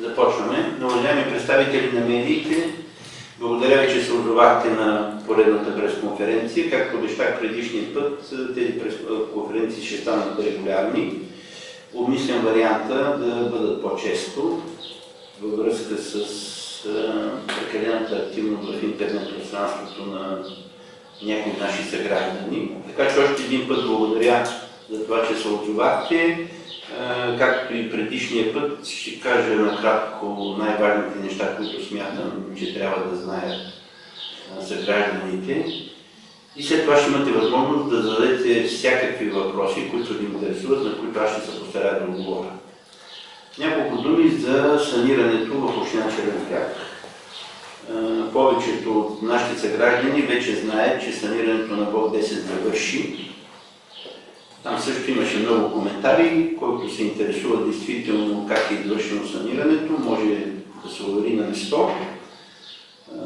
Започваме. Уважаеми представители на медиите, благодаря ви, че се отзовахте на поредната пресконференция. Както обещах предишния път, тези пресконференции ще станат регулярни. Обмислям варианта да бъдат по-често във връзка с прекалената активност в интернет пространството на някои наши съграждани. Така че още един път благодаря за това, че се отзовахте. Както и предишния път, ще кажа накратко най-важните неща, които смятам, че трябва да знаят съгражданите. И след това ще имате възможност да зададете всякакви въпроси, които ви интересуват, на които аз ще се постарая да отговоря. Няколко думи за санирането в община Червен бряг. Повечето от нашите съграждани вече знаят, че санирането на блок 10 завърши. Там също имаше много коментари, който се интересува действително как е извършено санирането, може да се увери на место.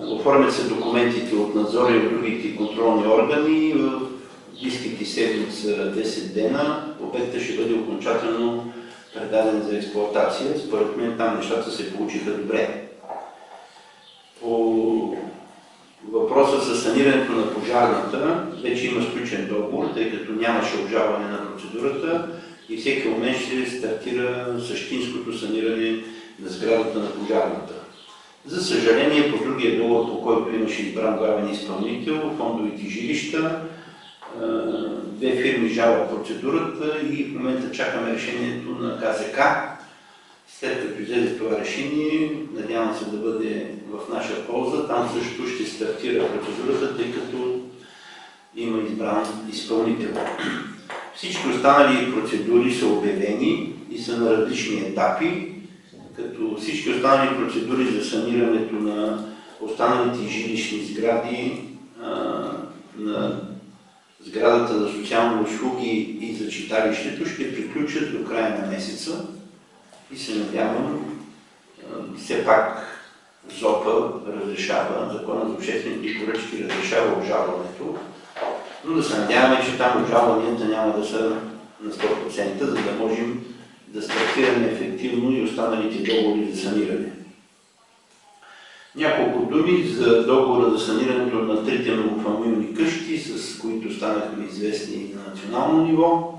Оформят се документите от надзора и от другите контролни органи. В близките седмица 10 дена обектът ще бъде окончателно предаден за експлоатация. Според мен там нещата се получиха добре. По въпроса за санирането на пожарната вече има сключен договор, тъй като нямаше обжалване на процедурата и всеки момент ще стартира същинското саниране на сградата на пожарната. За съжаление, по другия договор, по който имаше избран главен изпълнител, фондовите жилища, две фирми жалват процедурата и в момента чакаме решението на КЗК. След като излезе това решение, надявам се да бъде в наша полза, там също ще стартира процедурата, тъй като има избран изпълнител. Всички останали процедури са обявени и са на различни етапи, като всички останали процедури за санирането на останалите жилищни сгради, на сградата за социални услуги и за читалището ще приключат до края на месеца. И се надявам, все пак ЗОП-а разрешава, Закона за обществените поръчки разрешава обжалването, но да се надяваме, че там обжалванията няма да са на 100%, за да можем да стартираме ефективно и останалите договори за саниране. Няколко думи за договора за санирането на трите многофамилни къщи, с които станахме известни на национално ниво.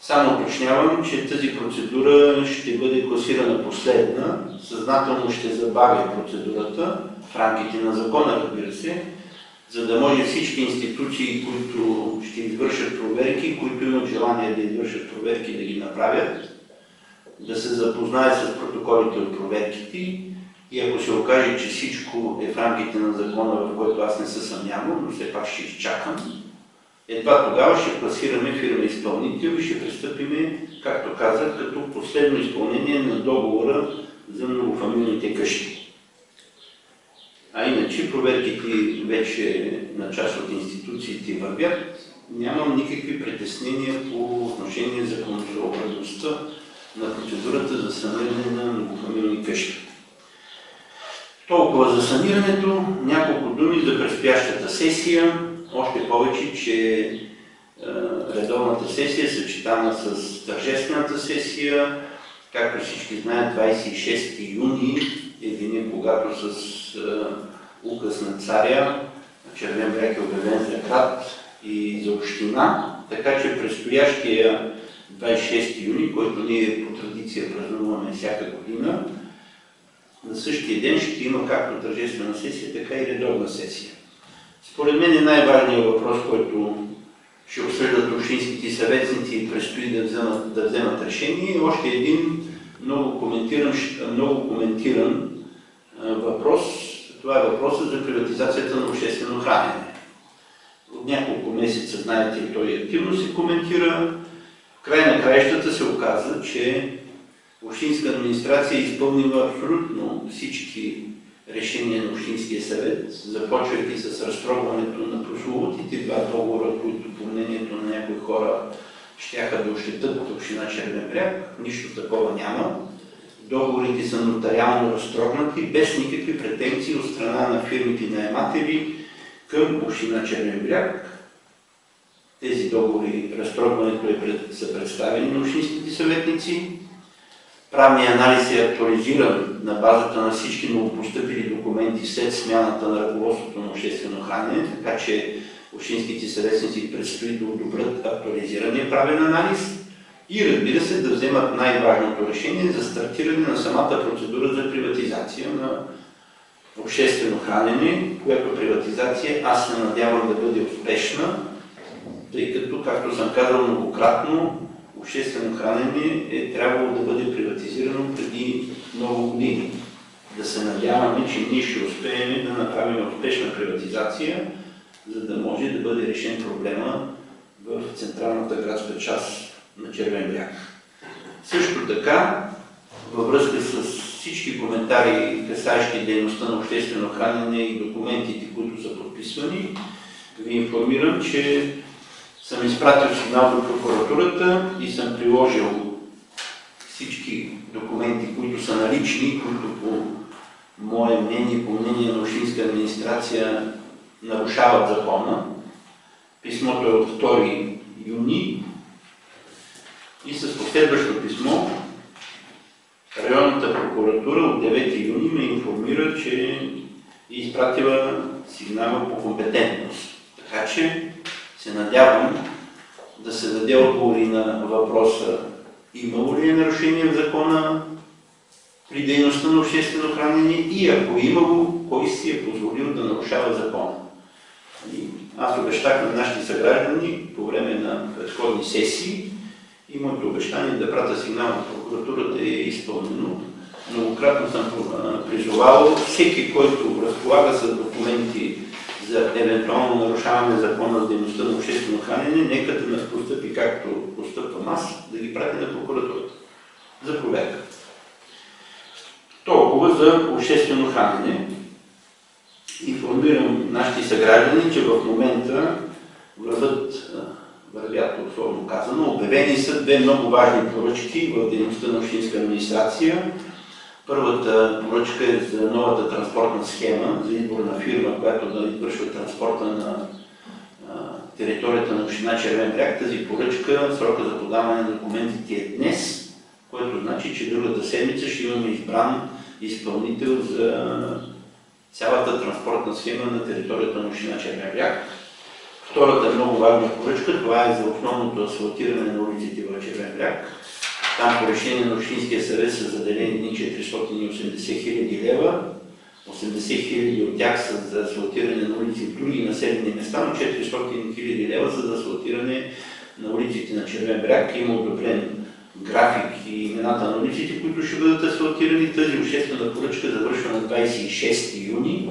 Само уточнявам, че тази процедура ще бъде класирана последна. Съзнателно ще забавя процедурата в рамките на закона, разбира се, за да може всички институции, които ще извършат проверки, които имат желание да извършат проверки, да ги направят, да се запознаят с протоколите от проверките и ако се окаже, че всичко е в рамките на закона, в който аз не се съмнявам, но все пак ще изчакам, едва тогава ще класираме фирма изпълнител и ще пристъпиме, както казах, като последно изпълнение на договора за многофамилните къщи. А иначе проверките вече на част от институциите вървят. Нямам никакви притеснения по отношение законосъобразността на процедурата за саниране на многофамилни къщи. Толкова за санирането. Няколко думи за предстоящата сесия. Още повече, че редовната сесия е съчетана с тържествената сесия. Както всички знаят, 26 юни е деня, когато с указ на царя Червен бряг е обявен за град и за община. Така че предстоящия 26 юни, който ние по традиция празнуваме всяка година, на същия ден ще има както тържествена сесия, така и редовна сесия. Според мен е най-важният въпрос, който ще обсъждат общинските съветници и предстои да вземат решение. Още един много коментиран въпрос. Това е въпросът за приватизацията на обществено хранене. От няколко месеца, знаете, той активно се коментира. В край на краищата се оказа, че общинска администрация е изпълнила абсолютно всички решение на Общинския съвет, започвайки с разтрогването на прословутите два договора, които по мнението на някои хора щяха да ощетят община Червен бряг. Нищо такова няма. Договорите са нотариално разтрогнати, без никакви претенции от страна на фирмите наематели към община Червен бряг. Тези договори, разтрогването са представени на общинските съветници. Правният анализ е актуализиран на базата на всички новопостъпили документи след смяната на ръководството на обществено хранене, така че общинските съветници предстои да одобрят актуализирания правен анализ и, разбира се, да вземат най-важното решение за стартиране на самата процедура за приватизация на обществено хранене, която приватизация аз се надявам да бъде успешна, тъй като, както съм казал многократно, обществено хранене е трябвало да бъде приватизирано преди много години. Да се надяваме, че ние ще успеем да направим успешна приватизация, за да може да бъде решен проблема в централната градска част на Червен бряг. Също така, във връзка с всички коментари, касаещи дейността на обществено хранене и документите, които са подписвани, ви информирам, че съм изпратил сигнал до прокуратурата и съм приложил всички документи, които са налични, които по мое мнение, по мнение на общинска администрация нарушават закона. Писмото е от 2 юни и с последващо писмо районната прокуратура от 9 юни ме информира, че е изпратила сигнала по компетентност. Така че се надявам да се даде отговори на въпроса имало ли е нарушение в закона при дейността на обществено хранене и ако имало, кой си е позволил да нарушава закона. Аз обещах на нашите съграждани по време на предходни сесии и моето обещание да пратя сигнал на прокуратурата е изпълнено. Многократно съм призовавал всеки, който разполага с документи за евентуално нарушаване на закона за дейността на обществено хранене, нека да ме постъпи както постъпвам аз, да ги прати на прокуратурата за проверка. Толкова за обществено хранене. Информирам нашите съграждани, че в момента вървят условно казано, обявени са 2 много важни поръчки в дейността на общинска администрация. Първата поръчка е за новата транспортна схема, за избор на фирма, която да извършва транспорта на територията на община Червен бряг. Тази поръчка, срока за подаване на документите е днес, което значи, че другата седмица ще имаме избран изпълнител за цялата транспортна схема на територията на община Червен бряг. Втората много важна поръчка, това е за основното асфалтиране на улиците в Червен бряг. Там по решение на Общинския съвет са заделени 480 хиляди лева. 80 хиляди от тях са за асфалтиране на улици в други населени места, но 400 хиляди лева са за асфалтиране на улиците на Червен бряг. Има одобрен график и имената на улиците, които ще бъдат асфалтирани. Тази обществена поръчка завършва на 26 юни.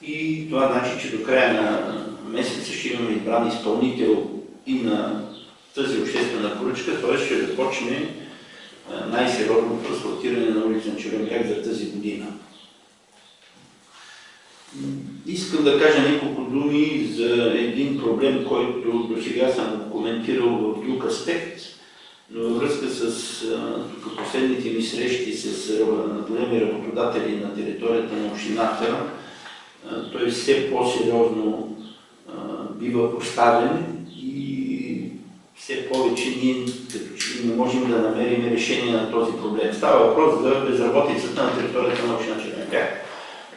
И това значи, че до края на месеца ще имаме избран изпълнител и на тази обществена поръчка, т.е. ще започне най-сериозното асфалтиране на улица на Червен бряг за тази година. Искам да кажа няколко думи за един проблем, който досега съм коментирал в друг аспект, но във връзка с последните ми срещи с големи работодатели на територията на общината, той все по-сериозно бива поставен и все повече ние като че не можем да намерим решение на този проблем. Става въпрос за безработицата на територията на община Червен бряг.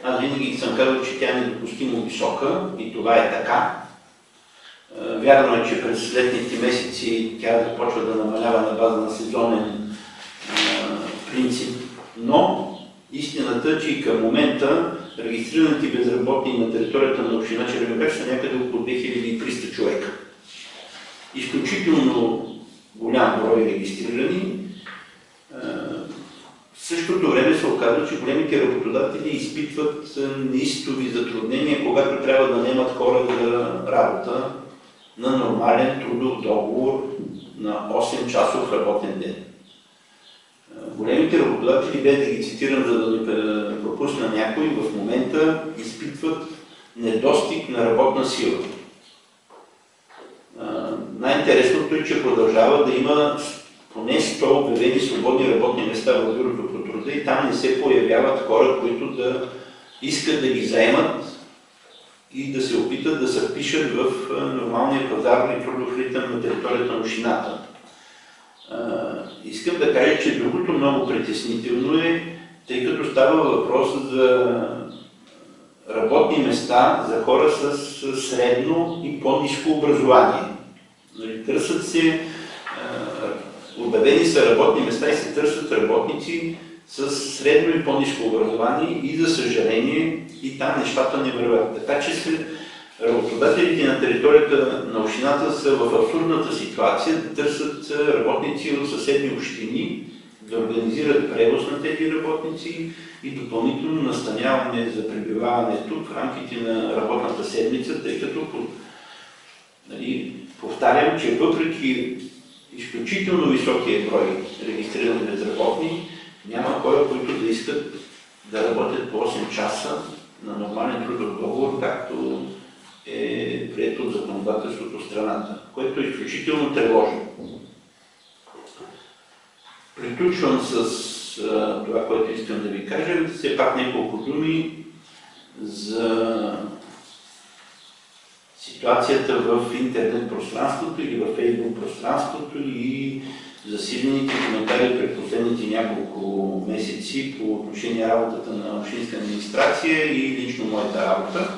Аз винаги съм казал, че тя е недопустимо висока и това е така. Вярно е, че през летните месеци тя започва да намалява на база на сезонен принцип, но истината е, че и към момента регистрираните безработни на територията на община Червен бряг са някъде около 2300 човека. Изключително голям брой регистрирани. В същото време се оказва, че големите работодатели изпитват неистови затруднения, когато трябва да наемат хора за работа на нормален трудов договор на 8-часов работен ден. Големите работодатели, без да ги цитирам, за да не пропусна някой, в момента изпитват недостиг на работна сила. Най-интересното е, че продължава да има поне 100 обявени свободни работни места в бюрото по труда и там не се появяват хора, които да искат да ги заемат и да се опитат да се впишат в нормалния пазар и трудов ритъм на територията на общината. Искам да кажа, че другото много притеснително е, тъй като става въпрос за работни места за хора с средно и по-ниско образование. Търсят се, обявени са работни места и се търсят работници с средно и по-ниско образование и за съжаление и там нещата не вървят. Така че работодателите на територията на общината са в абсурдната ситуация да търсят работници от съседни общини, да организират превоз на тези работници и допълнително настаняване за пребиваване тук в рамките на работната седмица, тъй като повтарям, че въпреки изключително високия брой регистрирани безработни, няма хора, които да искат да работят по 8 часа на нормален трудов договор, както е прието от законодателството в страната, което е изключително тревожно. Приключвам с това, което искам да ви кажа. Все пак няколко думи за ситуацията в интернет пространството или в фейсбук пространството и засилените коментари през последните няколко месеци по отношение работата на общинска администрация и лично моята работа.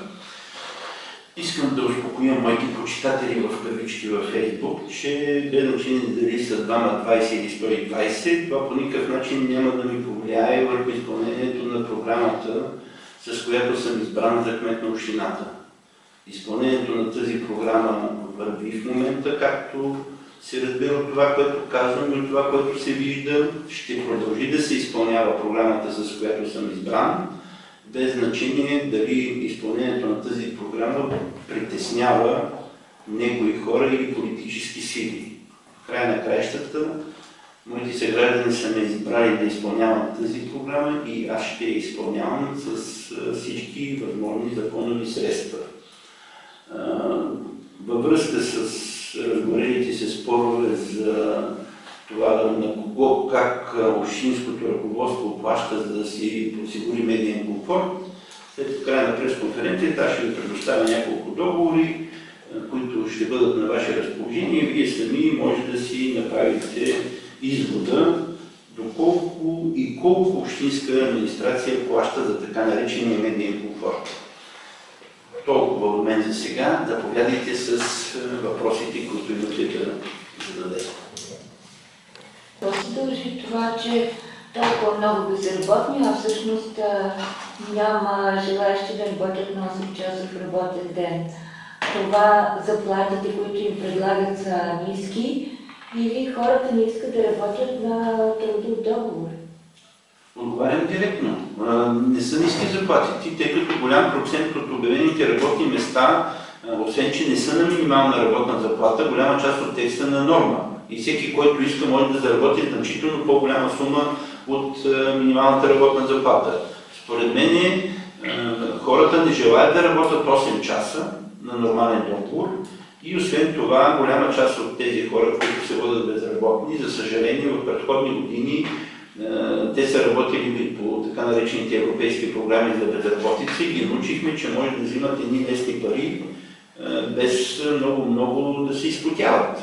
Искам да успокоя моите почитатели в кавички във Фейсбук, че без значение дали са 2 20 или 120, това по никакъв начин няма да ми повлияе върху изпълнението на програмата, с която съм избран за кмет на общината. Изпълнението на тази програма върви в момента, както се разбира от това, което казвам и от това, което се вижда. Ще продължи да се изпълнява програмата, с която съм избран, без значение дали изпълнението на тази програма притеснява някои хора или политически сили. В края на краищата, моите съграждани са ме избрали да изпълнявам тази програма и аз ще я изпълнявам с всички възможни законови средства. Във връзка с разгорелите се спорове за това на кого, как общинското ръководство плаща, за да си подсигури медиен комфорт, след края на пресконференцията аз ще ви предоставя няколко договори, които ще бъдат на ваше разположение. Вие сами може да си направите извода доколко и колко общинска администрация плаща за така наречения медиен комфорт. Толкова от мен за сега. Заповядайте с въпросите, които имате да зададете. То се дължи това, че толкова много безработни, а всъщност няма желаящи да работят на 8 часов работен ден. Това заплатите, които им предлагат, са ниски или хората не искат да работят на трудов договор? Отговарям директно. Не са ниски заплатите, тъй като голям процент от обявените работни места, освен че не са на минимална работна заплата, голяма част от тях са на норма. И всеки, който иска, може да заработи значително по-голяма сума от минималната работна заплата. Според мен хората не желаят да работят 8 часа на нормален договор и освен това голяма част от тези хора, които се водят безработни, за съжаление в предходни години те са работили по така наречените европейски програми за безработица и ги научихме, че може да взимат едни лесни пари без много да се изплатяват.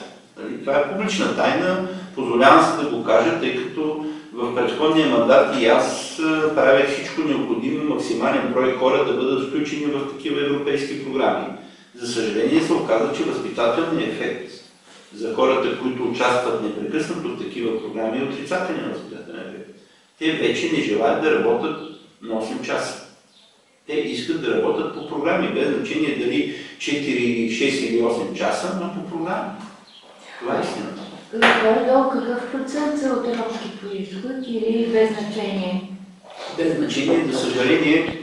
Това е публична тайна, позволявам се да го кажа, тъй като в предходния мандат и аз правя всичко необходимо, максимален брой хора да бъдат включени в такива европейски програми. За съжаление се оказа, че възпитателният ефект за хората, които участват непрекъснато в такива програми, е отрицателен възпитателен ефект. Те вече не желаят да работят на 8 часа. Те искат да работят по програми, без значение дали 4, 6 или 8 часа, но по програми. Това е истината. Горе-долу какъв процент са от ромски произход или без значение? Без значение, за съжаление,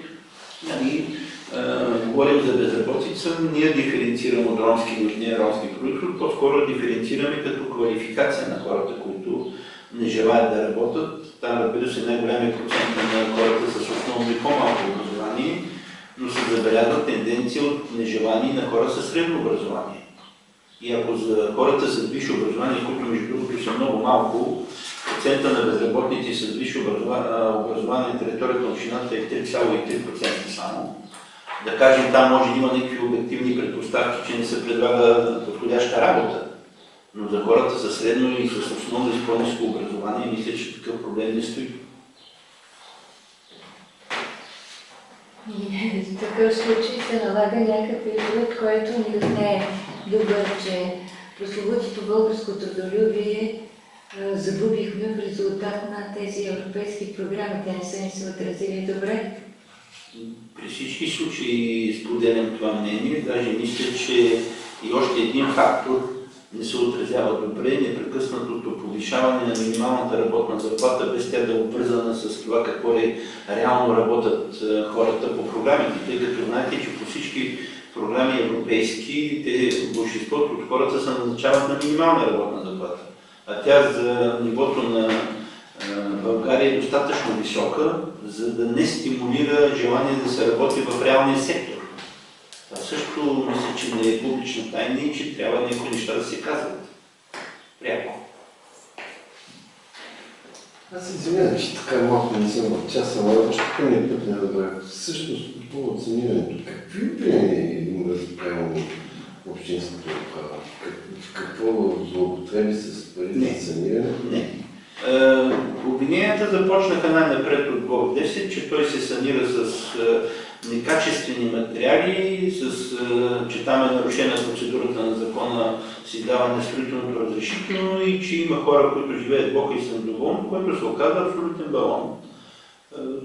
говорим за безработица, ние диференцираме от ромски и не ромски произход, по-скоро диференцираме като квалификация на хората, които не желаят да работят. Там, разбира се, най-голямия процент на хората с основно и по-малко образование, но се забелязва тенденция от нежелание на хора с средно образование. И ако за хората с висше образование, които между другото са много малко, процента на безработните с висше образование на територията на общината е 3,3% само. Да кажем, там може да има някакви обективни предпоставки, че не се предлага подходяща работа. Но за хората със средно и с основно и с по-ниско образование, мисля, че такъв проблем не стои. В такъв случай се налага някакъв извод, който никак не е добър, че прословутото българско трудолюбие загубихме в резултат на тези европейски програми. Те не са ни се отразили добре. При всички случаи споделям това мнение. Даже мисля, че и още един фактор не се отразява добре, непрекъснатото повишаване на минималната работна заплата, без тя да е обвързана с това какво реално работят хората по програмите, тъй като знаете, че по всички програми европейски, большинството от хората се назначават на минимална работна заплата. А тя за нивото на България е достатъчно висока, за да не стимулира желание да се работи в реалния сектор. Това също мисля, че не е публична тайна и че трябва някои неща да се казват. Пряко. Аз извинявам, че така малко не съм в часа, но още първият път не разбрах. Всъщност, по повод санирането, какви приеми има спрямо общинското право? В какво злоупотреби с пари за саниране? Не. Обвиненията започнаха най-напред от Бог 10, че той се санира с некачествени материали, че там е нарушена процедурата на закона с издаване на строителното разрешително и че има хора, които живеят Бога и са доволни, което се оказа абсолютен балон.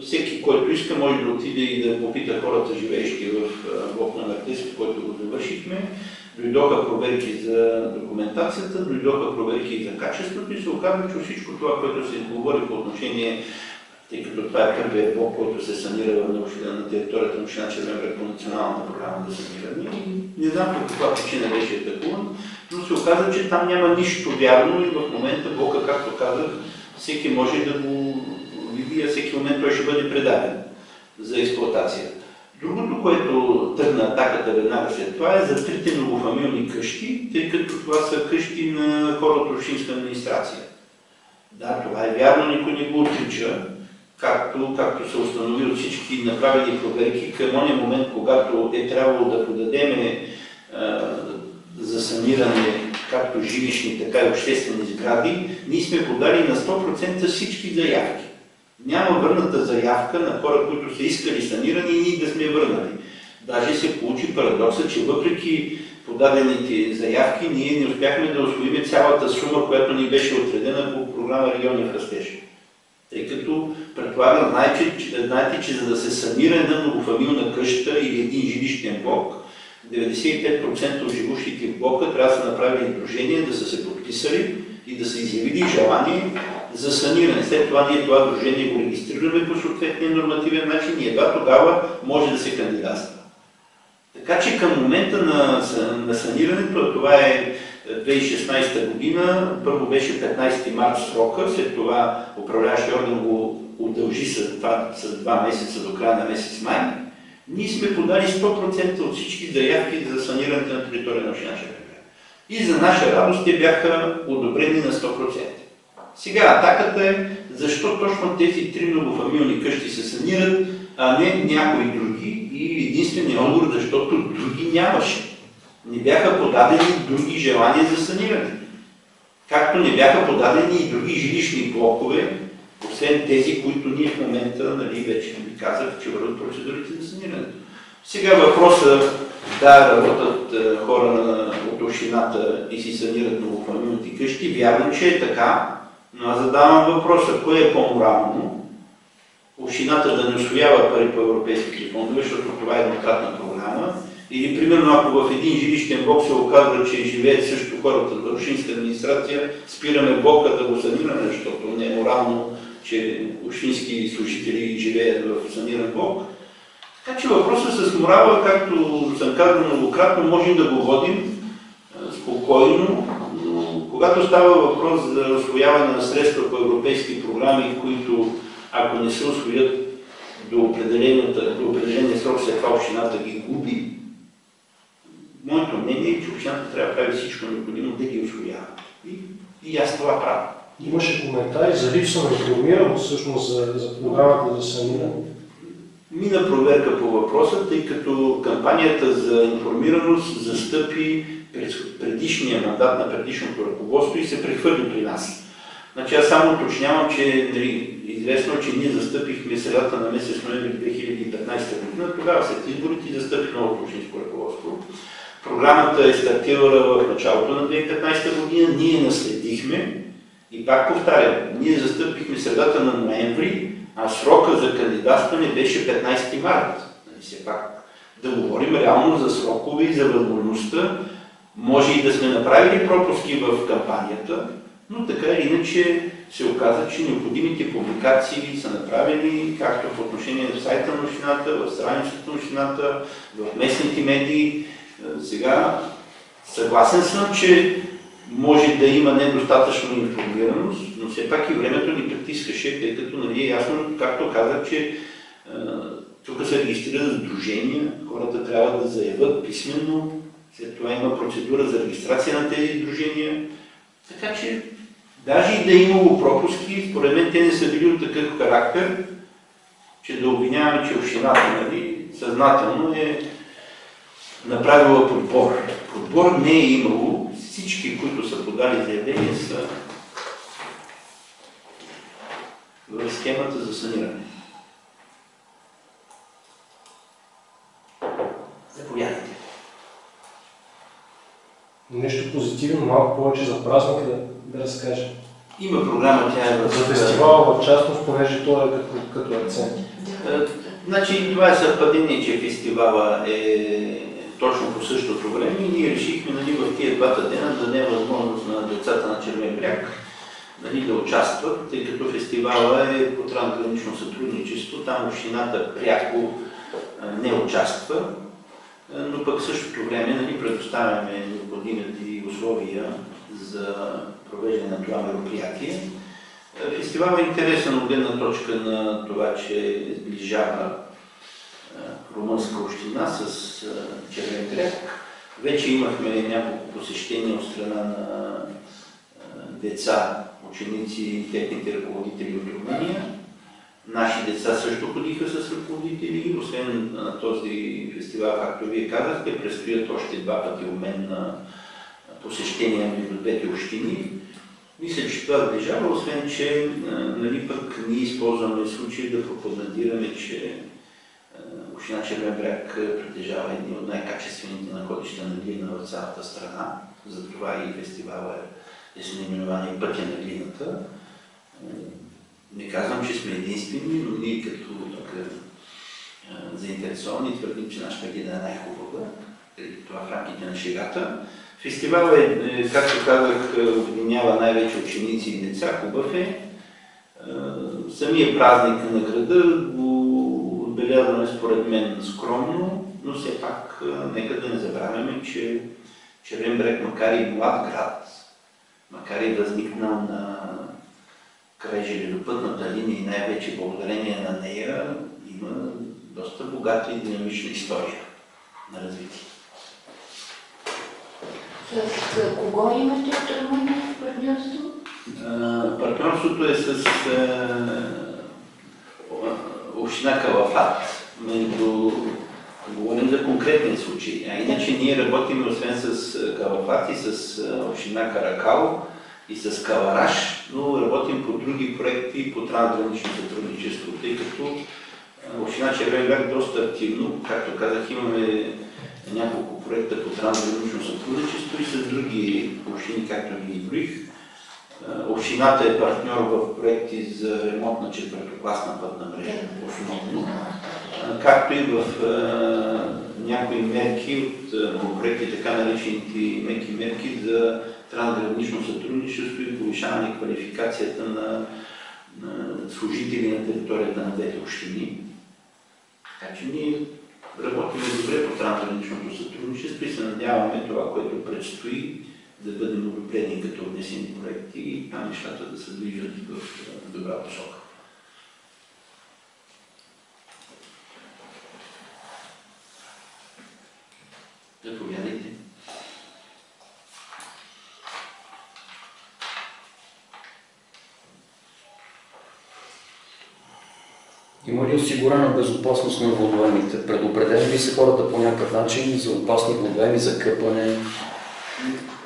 Всеки, който иска, може да отиде и да попита хората, живеещи в блок номер 10, който го завършихме. Дойдоха проверки за документацията, дойдоха проверки и за качеството и се оказа, че всичко това, което се говори по отношение, тъй като това е първият блок, който се санира на територията на община Червен бряг по национална програма за саниране. Не знам по каква причина беше атакуван, но се оказа, че там няма нищо вярно и в момента блока, както казах, всеки може да го види, а всеки момент той ще бъде предаден за експлоатация. Другото, което тръгна атаката веднага след това е за трите многофамилни къщи, тъй като това са къщи на хора от общинска администрация. Да, това е вярно, никой не го отрича, както се установи от всички направени проверки, към ония момент, когато е трябвало да подадем за саниране както жилищни, така и обществени сгради, ние сме подали на 100% всички заявки. Няма върната заявка на хора, които са искали саниране и ние да сме върнали. Даже се получи парадокса, че въпреки подадените заявки, ние не успяхме да усвоим цялата сума, която ни беше отредена по програма Региони в растеж. Тъй като, предполагам, знаете, че за да се санира една многофамилна къща или един жилищен блок, 95% от живущите в блока трябва да са направили дружение, да са се подписали и да са изявили желание за саниране. След това ние това дружение го регистрираме по съответния нормативен начин и едва тогава може да се кандидатства. Така че към момента на санирането, а това е 2016 година, първо беше 15 март срока, след това управляващия орган го удължи с 2 месеца до края на месец май, ние сме подали 100% от всички заявки за санирането на територия на община Червен бряг. И за наша радост те бяха одобрени на 100%. Сега атаката е защо точно тези три многофамилни къщи се санират, а не някои други, и единственият отговор, защото други нямаше. Не бяха подадени други желания за саниране. Както не бяха подадени и други жилищни блокове, освен тези, които ние в момента, вече ви казах, че върват процедурите за санирането. Сега въпросът, да, работят хора от общината и си санират многофамилните къщи, вярно, че е така, но аз задавам въпроса, кое е по-морално? Общината да не усвоява пари по европейските фондове, защото това е еднократна програма, или примерно ако в един жилищен блок се оказва, че живеят също хората от общинска администрация, спираме блока да го санираме, защото не е морално, че общински служители живеят в саниран блок. Така че въпросът с морала, както съм казал многократно, можем да го водим спокойно, но когато става въпрос за усвояване на средства по европейски програми, които ако не се усвоят до определения срок, след това общината ги губи, моето мнение е, че общината трябва да прави всичко необходимо да ги усвоява. И аз това правя. Имаше коментари за липса на информираност всъщност за програмата за саниране. мина проверка по въпроса, тъй като кампанията за информираност застъпи предишния мандат на предишното ръководство и се прехвърли при нас. Значи аз само уточнявам, че известно, че ние застъпихме средата на месец ноември 2015 година, тогава след изборите застъпи новото общинско ръководство. Програмата е стартирала в началото на 2015 година, ние наследихме и пак повтарям, ние застъпихме средата на ноември, а срока за кандидатстване беше 15 март. Все пак да говорим реално за срокове и за възможността. Може и да сме направили пропуски в кампанията, но така или иначе се оказа, че необходимите публикации са направени както в отношение на сайта на общината, в страницата на общината, в местните медии. Сега съгласен съм, че може да има недостатъчно информираност, но все пак и времето ни притискаше, тъй като нали, е ясно, както казах, че тук се регистрират сдружения, хората трябва да заявят писменно, след това има процедура за регистрация на тези сдружения. Така че, даже и да е имало пропуски, според мен те не са били от такъв характер, че да обвиняваме, че общината нали, съзнателно е направила подбор. Подбор не е имало. Всички, които са подали заявление, са в схемата за саниране. Заповядайте. Нещо позитивно, малко повече за празника да разкажем. Има програма, тя е за фестивала в частност, понеже това е като акцент. Значи това е съвпадение, че фестивала е точно по същото време и ние решихме нали, в тия двата дена да дадем възможност на децата на Червен бряг нали, да участват, тъй като фестивала е по трансгранично сътрудничество, там общината пряко не участва, но пък в същото време нали, предоставяме необходимите условия за провеждане на това мероприятие. Фестивалът е интересен от гледна точка на това, че сближава румънска община с Червен бряг. Вече имахме няколко посещения от страна на деца, ученици и техните ръководители от Румъния. Наши деца също ходиха с ръководители. Освен на този фестивал, както вие казахте, предстоят още два пъти обмен на посещения между двете общини. Мисля, че това сближава, освен че нали, пък ние използваме случай да пропагандираме, че община Червен бряг притежава едни от най-качествените находища на глина в цялата страна. Затова и фестивала е с наименование Пътя на глината. Не казвам, че сме единствени, но ние като заинтересовани твърдим, че нашата глина е най-хубава. Това в рамките на шегата. Фестивалът е, както казах, обединява най-вече ученици и деца, хубав е. Самия празник на града го отбелязваме според мен скромно, но все пак нека да не забравяме, че Червен бряг, макар и млад град, макар и възникнал на край железопътната линия и най-вече благодарение на нея, има доста богата и динамична история на развитие. С кого имате от Румъния партньорство? Партньорството е с община Калафат. Говорим за конкретен случай. А иначе ние работим освен с Калафат и с община Каракал и с Калараш, но работим по други проекти по трансгранично сътрудничество, тъй като община Червен бряг доста активно, както казах, имаме няколко проекта по трансгранично сътрудничество и с други общини, както ги изброих. Общината е партньор в проекти за ремонт на четвъртокласна пътна мрежа, основно, както и в някои мерки от проекти, така наречените меки мерки за трансгранично сътрудничество и повишаване квалификацията на служители на територията на двете общини. Така че ние работим добре по трансграничното сътрудничество и се надяваме това, което предстои, да бъдем одобрени като отнесени проекти и там нещата да се движат в добра посока. Заповядайте. Има ли осигурена безопасност на водоемите? Предупредени ли са хората по някакъв начин за опасни водоеми, за къпане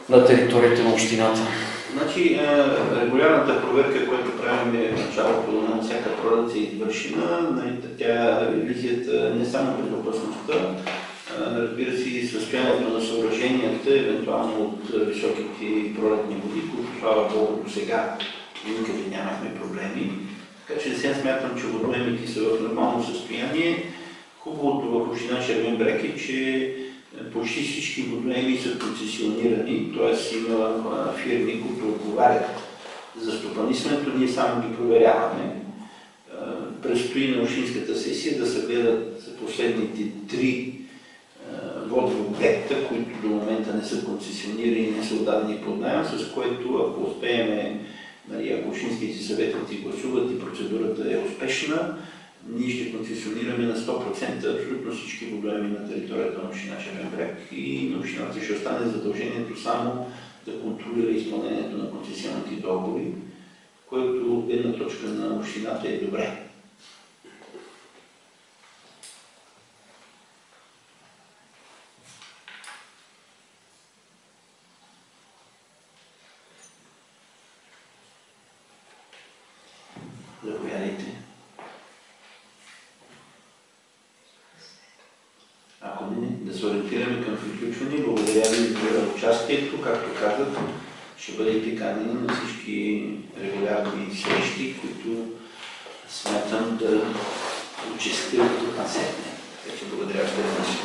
на територията на общината? Значи, регулярната проверка, която правим в началото на всяка пролет е извършена. Тя визията не само безопасността, разбира се и състоянието на съоръженията, евентуално от високите пролетни води, които слава Богу до сега никъде нямахме проблеми. Така че сега смятам, че водоемите са в нормално състояние. Хубавото в община Червен бряг е, че почти всички водоеми са концесионирани, т.е. има фирми, които отговарят за стопанисването, ние само ги проверяваме. Предстои на общинската сесия да се гледат последните 3 водни обекта, които до момента не са концесионирани и не са отдадени под наем, с което ако успеем, ако общинските съветници гласуват и процедурата е успешна, ние ще концесионираме на 100% абсолютно всички водоеми на територията на община Червен бряг и на общината ще остане задължението само да контролира изпълнението на концесионните договори, което от гледна точка на общината е добре. Заповядайте. Ако не, да се ориентираме към приключване. Благодаря ви за участието. Както казах, ще бъдете канени на всички регулярни срещи, които смятам да участват от насетне. Така че благодаря още веднъж.